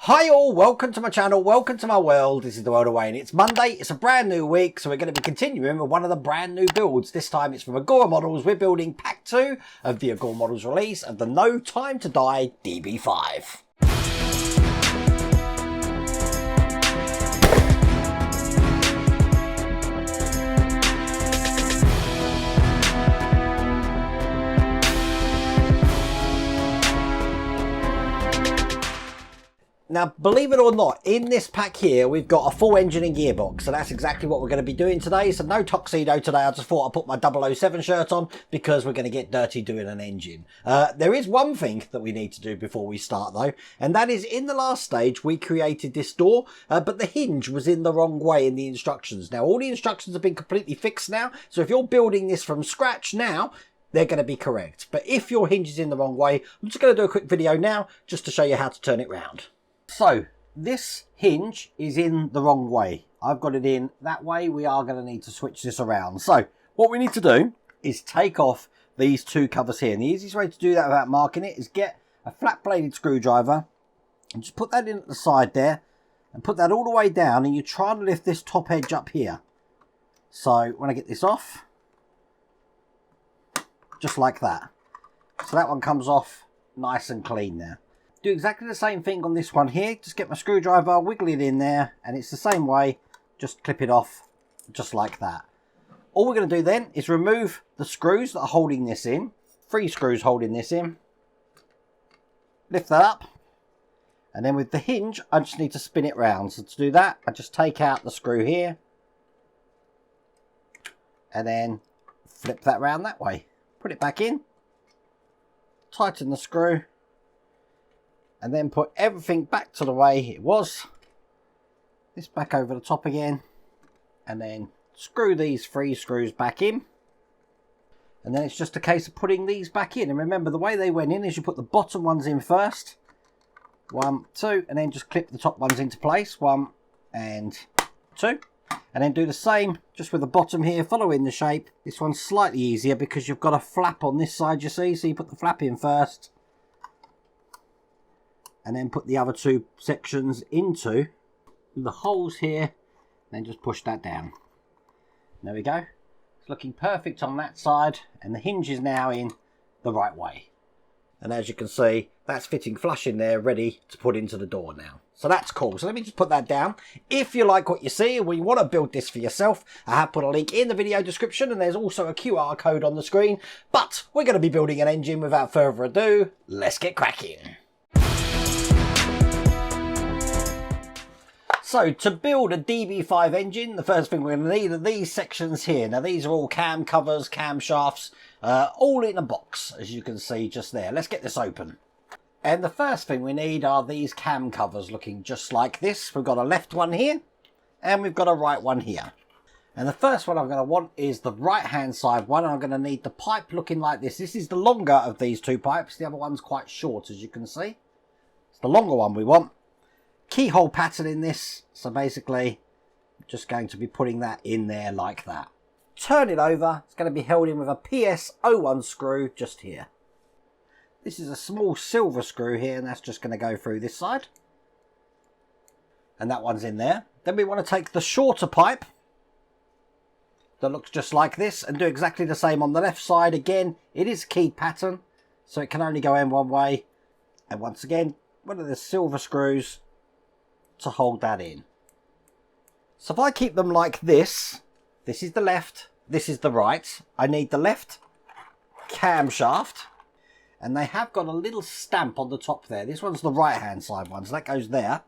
Hi all, welcome to my channel, welcome to my world. This is the world of Wayne. It's Monday, it's a brand new week, so we're going to be continuing with one of the brand new builds. This time it's from Agora Models. We're building pack 2 of the Agora Models release of the No Time to Die DB5. Now, believe it or not, in this pack here, we've got a full engine and gearbox. So that's exactly what we're going to be doing today. So no tuxedo today. I just thought I'd put my 007 shirt on because we're going to get dirty doing an engine. There is one thing that we need to do before we start though. And that is in the last stage, we created this door, but the hinge was in the wrong way in the instructions. Now, all the instructions have been completely fixed now. So if you're building this from scratch now, they're going to be correct. But if your hinge is in the wrong way, I'm just going to do a quick video now just to show you how to turn it round. So this hinge is in the wrong way. I've got it in that way. We are going to need to switch this around. So what we need to do is take off these two covers here. And the easiest way to do that without marking it is get a flat bladed screwdriver and just put that in at the side there and put that all the way down, and you try to lift this top edge up here. So when I get this off, just like that. So that one comes off nice and clean there. Do exactly the same thing on this one here. Just get my screwdriver, wiggle it in there, and it's the same way. Just clip it off just like that. All we're going to do then is remove the screws that are holding this in. 3 screws holding this in. Lift that up. And then with the hinge, I just need to spin it round. So to do that, I just take out the screw here. And then flip that round that way. Put it back in. Tighten the screw. And then put everything back to the way it was. This back over the top again. And then screw these 3 screws back in. And then it's just a case of putting these back in. And remember, the way they went in is you put the bottom ones in first. 1, 2. And then just clip the top ones into place. 1 and 2. And then do the same just with the bottom here, following the shape. This one's slightly easier because you've got a flap on this side, you see. So you put the flap in first. And then put the other 2 sections into the holes here. And then just push that down. There we go. It's looking perfect on that side. And the hinge is now in the right way. And as you can see, that's fitting flush in there, ready to put into the door now. So that's cool. So let me just put that down. If you like what you see and you want to build this for yourself, I have put a link in the video description, and there's also a QR code on the screen. But we're going to be building an engine. Without further ado, let's get cracking. So to build a DB5 engine, the first thing we're going to need are these sections here. Now these are all cam covers, cam shafts, all in a box, as you can see just there. Let's get this open. And the first thing we need are these cam covers looking just like this. We've got a left one here and we've got a right one here. And the first one I'm going to want is the right hand side one. I'm going to need the pipe looking like this. This is the longer of these 2 pipes. The other one's quite short, as you can see. It's the longer one we want. Keyhole pattern in this, so basically just going to be putting that in there like that. Turn it over. It's going to be held in with a PS01 screw just here. This is a small silver screw here, and that's just going to go through this side, and that one's in there. Then we want to take the shorter pipe that looks just like this and do exactly the same on the left side. Again, it is keyed pattern, so it can only go in one way, and once again one of the silver screws to hold that in. So if I keep them like this, this is the left, this is the right. I need the left camshaft, and they have got a little stamp on the top there. This one's the right hand side one, so that goes there,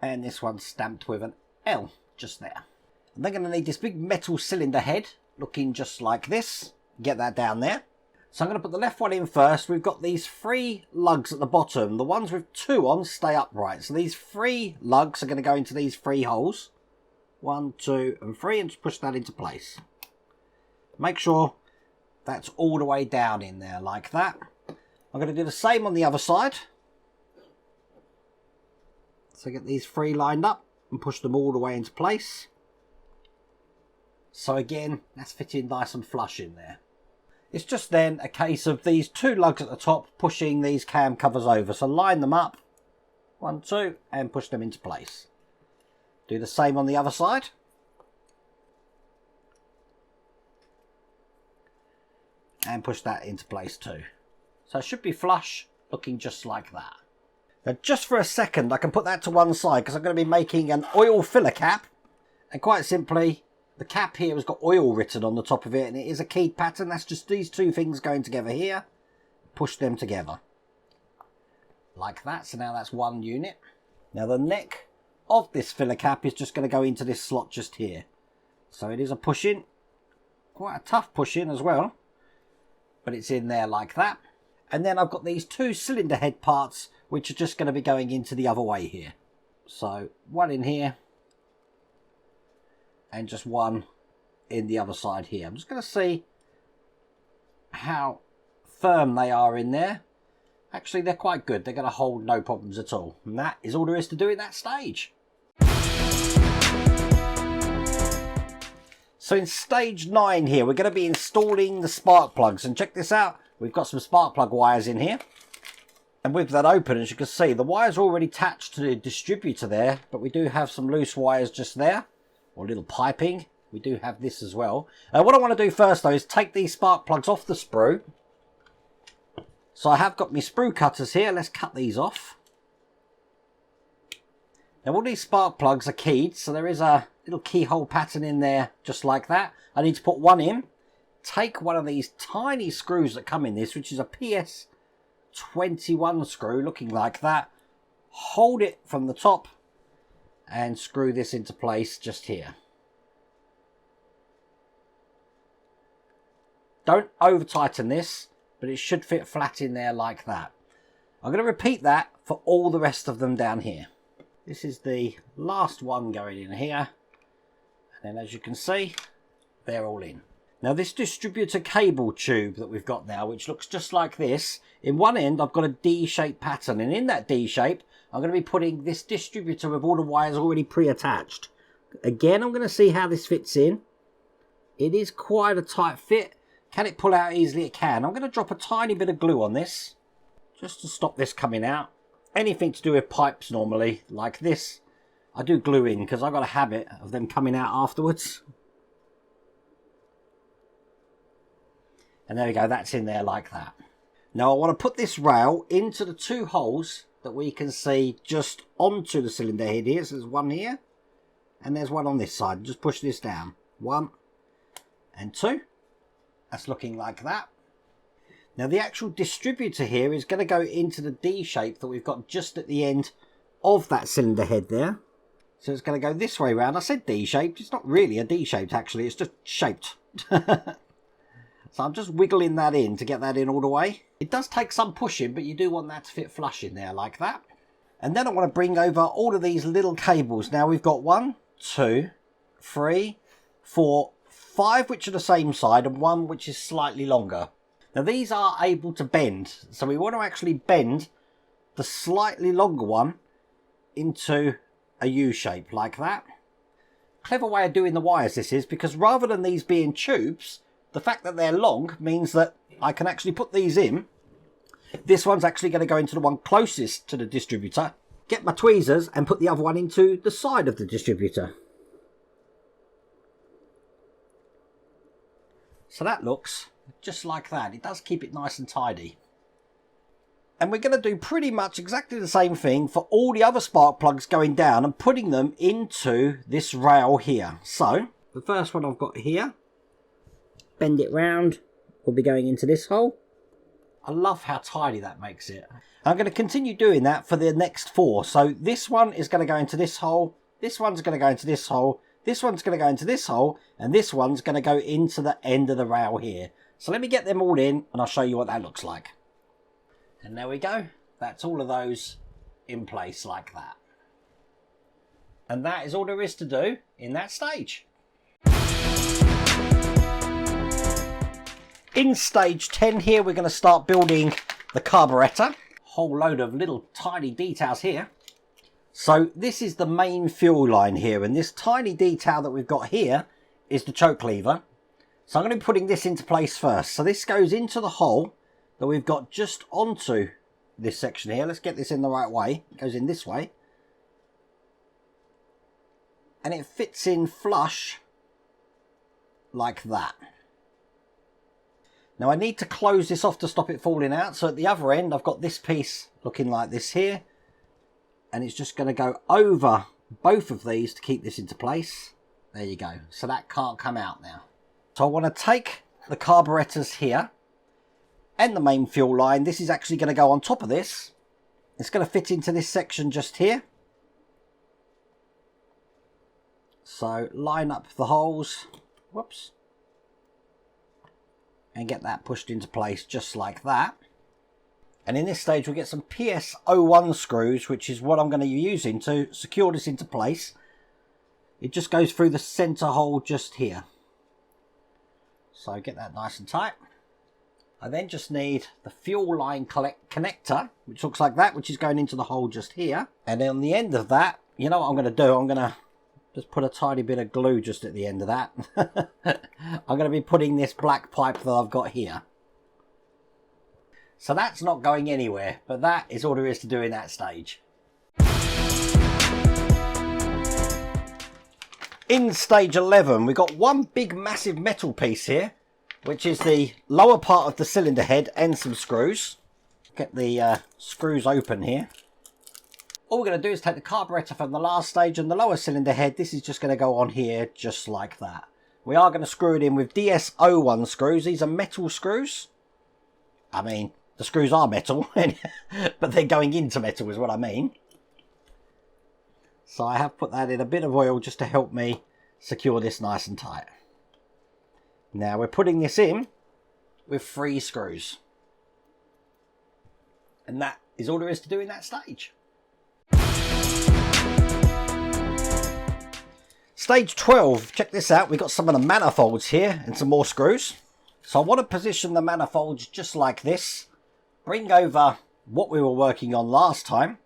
and this one's stamped with an L just there. And they're going to need this big metal cylinder head looking just like this. Get that down there. So I'm going to put the left one in first. We've got these 3 lugs at the bottom. The ones with 2 on stay upright. So these 3 lugs are going to go into these 3 holes. 1, 2 and 3, and just push that into place. Make sure that's all the way down in there like that. I'm going to do the same on the other side. So get these 3 lined up and push them all the way into place. So again, that's fitting nice and flush in there. It's just then a case of these 2 lugs at the top pushing these cam covers over. So line them up 1, 2, and push them into place. Do the same on the other side. And push that into place too. So it should be flush, looking just like that. Now just for a second, I can put that to one side because I'm going to be making an oil filler cap. And quite simply, the cap here has got oil written on the top of it, and it is a keyed pattern. That's just these two things going together here. Push them together. Like that. So now that's one unit. Now the neck of this filler cap is just going to go into this slot just here. So it is a push in. Quite a tough push in as well. But it's in there like that. And then I've got these two cylinder head parts which are just going to be going into the other way here. So one in here and just one in the other side here. I'm just going to see how firm they are in there. Actually, they're quite good. They're going to hold no problems at all. And that is all there is to do at that stage. So in stage 9 here, we're going to be installing the spark plugs. And check this out. We've got some spark plug wires in here. And with that open, as you can see, the wires are already attached to the distributor there. But we do have some loose wires just there. Or little piping. We do have this as well. What I want to do first, though, is take these spark plugs off the sprue. So I have got my sprue cutters here. Let's cut these off. Now all these spark plugs are keyed, so there is a little keyhole pattern in there just like that. I need to put one in. Take one of these tiny screws that come in this, which is a PS21 screw looking like that. Hold it from the top and screw this into place just here. Don't over tighten this, but it should fit flat in there like that. I'm going to repeat that for all the rest of them down here. This is the last one going in here. And then as you can see, they're all in. Now this distributor cable tube that we've got now, which looks just like this, in one end I've got a D-shaped pattern. And in that D-shape, I'm going to be putting this distributor with all the wires already pre-attached. Again, I'm going to see how this fits in. It is quite a tight fit. Can it pull out easily? It can. I'm going to drop a tiny bit of glue on this, just to stop this coming out. Anything to do with pipes normally, like this, I do glue in because I've got a habit of them coming out afterwards. And there we go, that's in there like that. Now I want to put this rail into the two holes that we can see just onto the cylinder head here. So there's one here, and there's one on this side. Just push this down. 1 and 2. That's looking like that. Now the actual distributor here is going to go into the D shape that we've got just at the end of that cylinder head there. So it's going to go this way around. I said D shaped. It's not really a D shaped actually. It's just shaped. So I'm just wiggling that in to get that in all the way. It does take some pushing, but you do want that to fit flush in there like that. And then I want to bring over all of these little cables. Now we've got 1, 2, 3, 4, 5 which are the same side and 1 which is slightly longer. Now these are able to bend, so we want to actually bend the slightly longer one into a U shape like that. Clever way of doing the wires this is, because rather than these being tubes, the fact that they're long means that I can actually put these in. This one's actually going to go into the one closest to the distributor, get my tweezers and put the other one into the side of the distributor. So that looks just like that. It does keep it nice and tidy. And we're going to do pretty much exactly the same thing for all the other spark plugs going down and putting them into this rail here. So the first one I've got here, bend it round, will be going into this hole. I love how tidy that makes it. I'm going to continue doing that for the next 4. So this one is going to go into this hole, this one's going to go into this hole, this one's going to go into this hole, and this one's going to go into the end of the rail here. So let me get them all in and I'll show you what that looks like. And there we go. That's all of those in place like that. And that is all there is to do in that stage. In stage 10 here, we're going to start building the carburetor. Whole load of little tiny details here. So this is the main fuel line here, and this tiny detail that we've got here is the choke lever. So I'm going to be putting this into place first. So this goes into the hole that we've got just onto this section here. Let's get this in the right way. It goes in this way. And it fits in flush like that. Now I need to close this off to stop it falling out. So at the other end, I've got this piece looking like this here. And it's just going to go over both of these to keep this into place. There you go. So that can't come out now. So I want to take the carburetors here and the main fuel line. This is actually going to go on top of this. It's going to fit into this section just here. So line up the holes. Whoops. And get that pushed into place just like that. And in this stage we'll get some PS01 screws, which is what I'm going to be using to secure this into place. It just goes through the centre hole just here. So get that nice and tight. I then just need the fuel line connector, which looks like that, which is going into the hole just here. And then on the end of that, you know what I'm going to do? I'm going to just put a tiny bit of glue just at the end of that. I'm going to be putting this black pipe that I've got here. So that's not going anywhere, but that is all there is to do in that stage. In stage 11, we've got one big massive metal piece here, which is the lower part of the cylinder head and some screws. Get the screws open here. All we're going to do is take the carburetor from the last stage and the lower cylinder head. This is just going to go on here just like that. We are going to screw it in with DS01 screws. These are metal screws. I mean, the screws are metal, but they're going into metal is what I mean. So I have put that in a bit of oil just to help me secure this nice and tight. Now we're putting this in with 3 screws. And that is all there is to do in that stage. Stage 12, check this out. We've got some of the manifolds here and some more screws. So I want to position the manifolds just like this. Bring over what we were working on last time.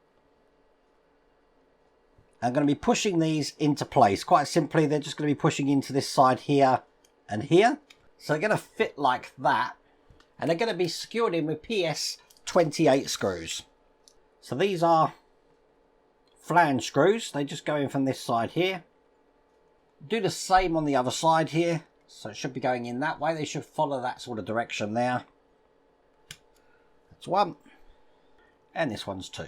I'm going to be pushing these into place. Quite simply, they're just going to be pushing into this side here and here. So they're going to fit like that. And they're going to be secured in with PS28 screws. So these are flange screws. They just go in from this side here. Do the same on the other side here. So it should be going in that way. They should follow that sort of direction there. That's one. And this one's 2.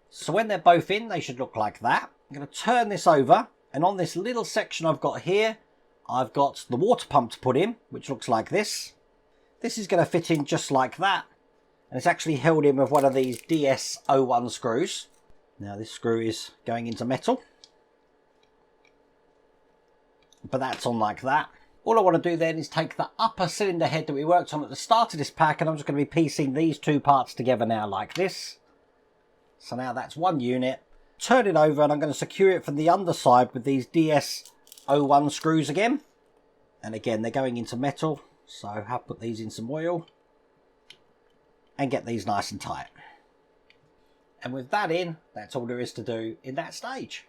So when they're both in, they should look like that. I'm going to turn this over. And on this little section I've got here, I've got the water pump to put in, which looks like this. This is going to fit in just like that. And it's actually held in with one of these DS01 screws. Now this screw is going into metal. But that's on like that. All I want to do then is take the upper cylinder head that we worked on at the start of this pack, and I'm just going to be piecing these 2 parts together now like this. So now that's one unit. Turn it over and I'm going to secure it from the underside with these DS01 screws again. And again, they're going into metal. So I'll put these in some oil. And get these nice and tight. And with that in, that's all there is to do in that stage.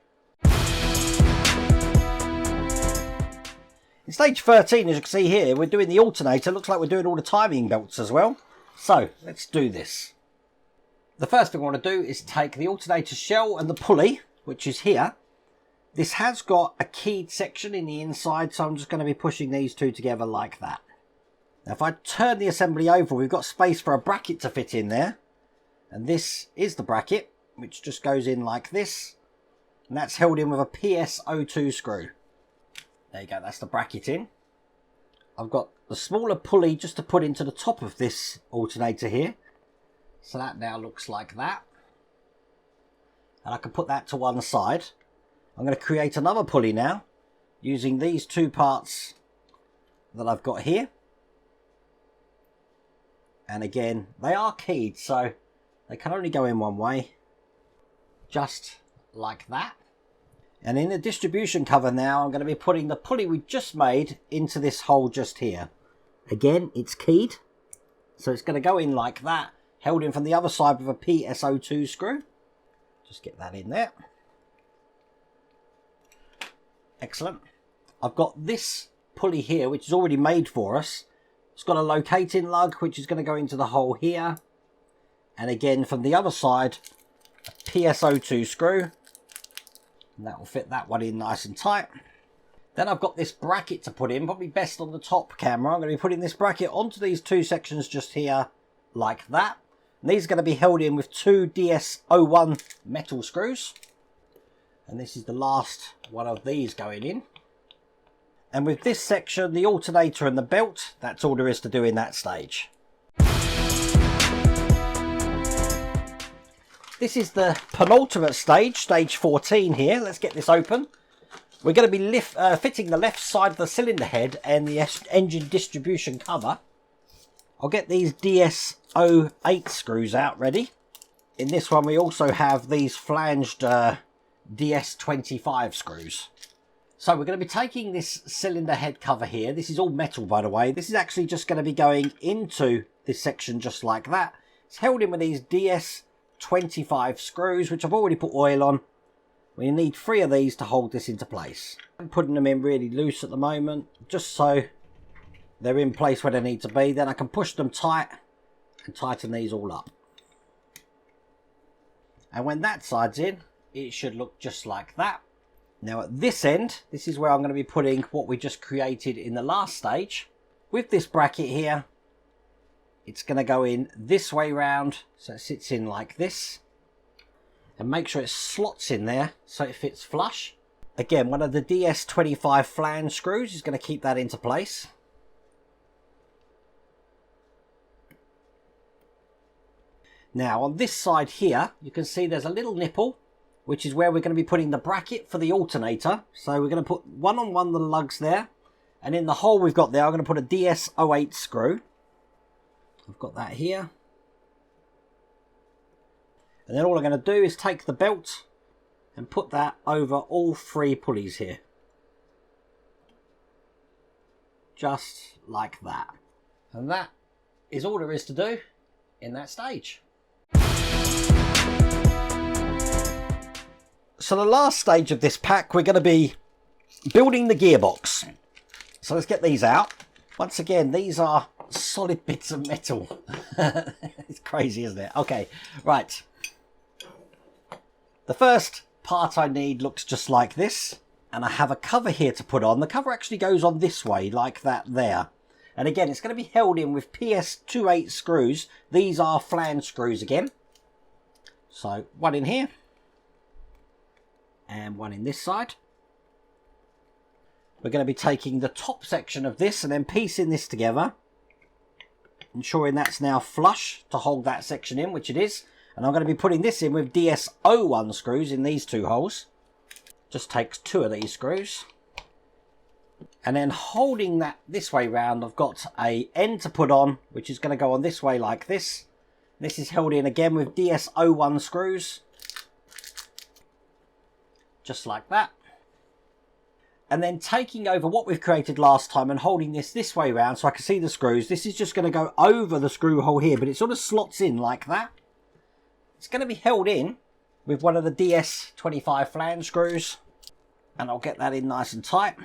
In stage 13, as you can see here, we're doing the alternator. Looks like we're doing all the timing belts as well. So let's do this. The first thing I want to do is take the alternator shell and the pulley, which is here. This has got a keyed section in the inside, so I'm just going to be pushing these 2 together like that. Now if I turn the assembly over, we've got space for a bracket to fit in there. And this is the bracket, which just goes in like this. And that's held in with a PS02 screw. There you go, that's the bracket in. I've got the smaller pulley just to put into the top of this alternator here. So that now looks like that. And I can put that to one side. I'm going to create another pulley now, using these 2 parts that I've got here. And again, they are keyed, so they can only go in one way. Just like that. And in the distribution cover now, I'm going to be putting the pulley we just made into this hole just here. Again, it's keyed. So it's going to go in like that, held in from the other side with a PS02 screw. Just get that in there. Excellent. I've got this pulley here, which is already made for us. It's got a locating lug, which is going to go into the hole here. And again, from the other side, a PSO2 screw. And that will fit that one in nice and tight. Then I've got this bracket to put in, probably best on the top camera. I'm going to be putting this bracket onto these two sections just here, like that. And these are going to be held in with two DS01 metal screws. And this is the last one of these going in. And with this section, the alternator and the belt, that's all there is to do in that stage. This is the penultimate stage, stage 14 here. Let's get this open. We're going to be fitting the left side of the cylinder head and the engine distribution cover. I'll get these DS08 screws out ready. In this one we also have these flanged DS25 screws. So we're going to be taking this cylinder head cover here. This is all metal, by the way. This is actually just going to be going into this section just like that. It's held in with these DS25 screws, which I've already put oil on. We need 3 of these to hold this into place. I'm putting them in really loose at the moment, just so they're in place where they need to be. Then I can push them tight and tighten these all up. And when that side's in, it should look just like that. Now at this end, this is where I'm going to be putting what we just created in the last stage. With this bracket here, it's going to go in this way round, so it sits in like this. And make sure it slots in there so it fits flush. Again, one of the DS25 flange screws is going to keep that into place. Now on this side here, you can see there's a little nipple, which is where we're going to be putting the bracket for the alternator. So we're going to put one on one of the lugs there. And in the hole we've got there, I'm going to put a DS08 screw. I've got that here. And then all I'm going to do is take the belt and put that over all 3 pulleys here. Just like that. And that is all there is to do in that stage. So the last stage of this pack, we're going to be building the gearbox. So let's get these out. Once again, these are solid bits of metal. It's crazy, isn't it? Okay, right. The first part I need looks just like this, and I have a cover here to put on. The cover actually goes on this way, like that there. And again, it's going to be held in with PS28 screws. These are flange screws again. So, one in here, and one in this side. We're going to be taking the top section of this and then piecing this together, ensuring that's now flush to hold that section in, which it is. And I'm going to be putting this in with DS01 screws in these 2 holes. Just takes 2 of these screws. And then holding that this way round, I've got a end to put on, which is going to go on this way like this. This is held in again with DS01 screws. Just like that. And then taking over what we've created last time and holding this way round so I can see the screws. This is just going to go over the screw hole here, but it sort of slots in like that. It's going to be held in with one of the DS25 flange screws. And I'll get that in nice and tight.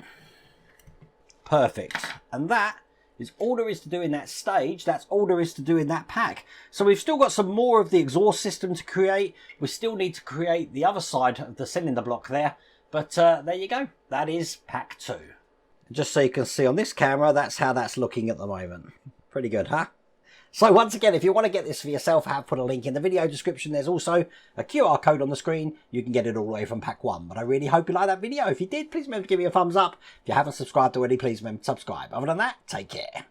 Perfect. And that is all there is to do in that stage. That's all there is to do in that pack. So we've still got some more of the exhaust system to create. We still need to create the other side of the cylinder block there. But there you go. That is pack 2. Just so you can see on this camera, that's how that's looking at the moment. Pretty good, huh? So once again, if you want to get this for yourself, I have put a link in the video description. There's also a QR code on the screen. You can get it all the way from pack 1. But I really hope you like that video. If you did, please remember to give me a thumbs up. If you haven't subscribed already, please remember to subscribe. Other than that, take care.